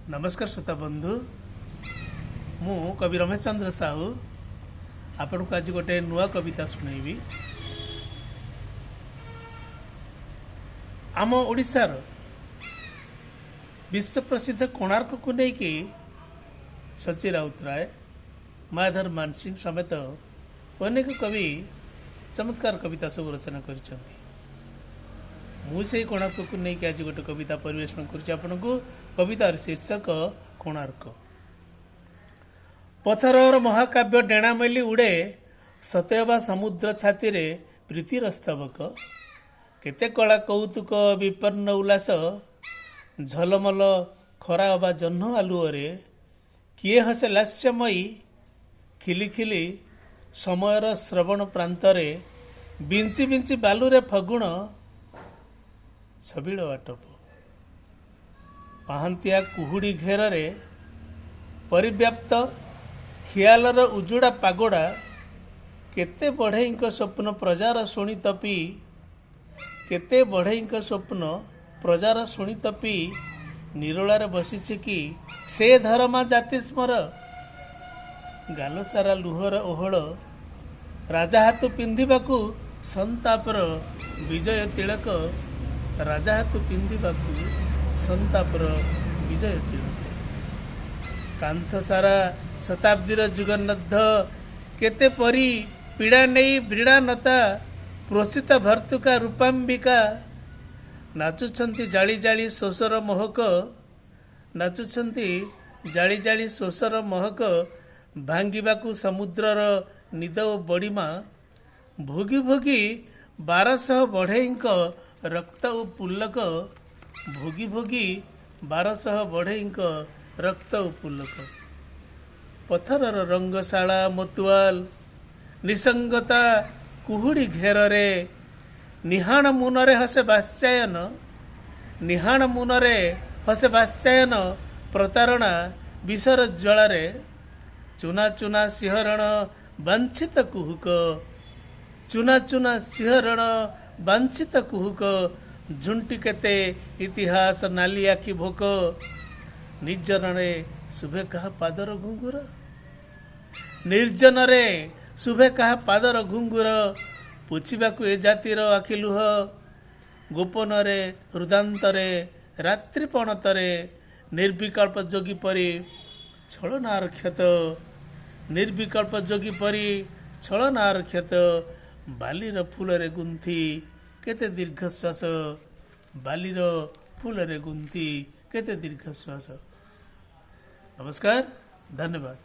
नमस्कार श्रोता बंधु मु कवि रमेश चंद्र साहू आपण को आज गोटे नुआ कविता सुनैबी। आम ओडिशार विश्व प्रसिद्ध कोणार्क को लेकिन सची राउतराय मायाधर मानसिंह समेत अनेक कवि चमत्कार कविता सब रचना कर मुझे कोणार्क को लेकिन आज गोटे कविता परिवेषण कर कवितार शीर्षक कोणार्क। पथर महाकाव्य डेणामेली उड़े सतयबा समुद्र छाती रे प्रीतिर स्तबक केते कला कौतुक विपन्न उल्लास झलमल खरा अबा जह्न आलुओरे किए हसे लास्यमयी खिली खिली समयर श्रवण प्रांतरे बिंची बिंची बालुरे फगुण छबिल आटप पाहांतिया कुहुड़ी घेरे परिव्याप्त खियालर उजुड़ा पागोड़ा केते बढ़ेईंक स्वप्न प्रजार शुणी तपी केते बढ़ेईंक स्वप्न प्रजार शुणी तपी निरोलार बसिछि कि से धर्मा जाति स्मर गाल सारा लुहर ओहळ राजा हातु पिंधिबाकू संतापर विजय तिलक राजा हातु पिंधिबाकू संतापर विजय तिलक कांथ सारा शताब्दीर जुगन्नद्ध केते परी पीड़ा नहीं ब्रीड़ा नता प्रोषित भर्तुका रूपाम्बिका नाचुछंती जाली जाली शोषर महक नाचुछंती जाली जाली शोषर महक भांगिबाकू समुद्रर निद ओ बड़ीमा भोगी भोगी 1200 बढ़ेईंक रक्त ओ पुल्लक भोगी भोगी 1200 बढ़ेईंक रक्त ओ पुल्लक पथरर रंगशाला मतुआल निसंगता कुहुड़ी घेरे निहाण मुनरे हसे बास्यायन निहाण मुनरे हसे बास्यायन प्रतारणा विषर ज्वालारे चुना चुना सिंहरण वांछित कुहुक चुना चुना सिंहरण वांछित कुहुक झुंटी केते इतिहास नाली आखि भोक निर्जन रे शुभे कहा पादर घुंगुर निर्जन रे शुभे कहा पादर घुंगुर पुछिबाकू ए जातिर आखि लुह गोपन रे हृदांतरे रात्रिपणतरे निर्विकल्प जोगी परी छलनार क्षत निर्विकल्प जोगी परी छलनार क्षत बालीर फूलरे गुंथी केते दीर्घश्वास बालीर फूलरे गुंथी केते दीर्घश्वास। नमस्कार, धन्यवाद।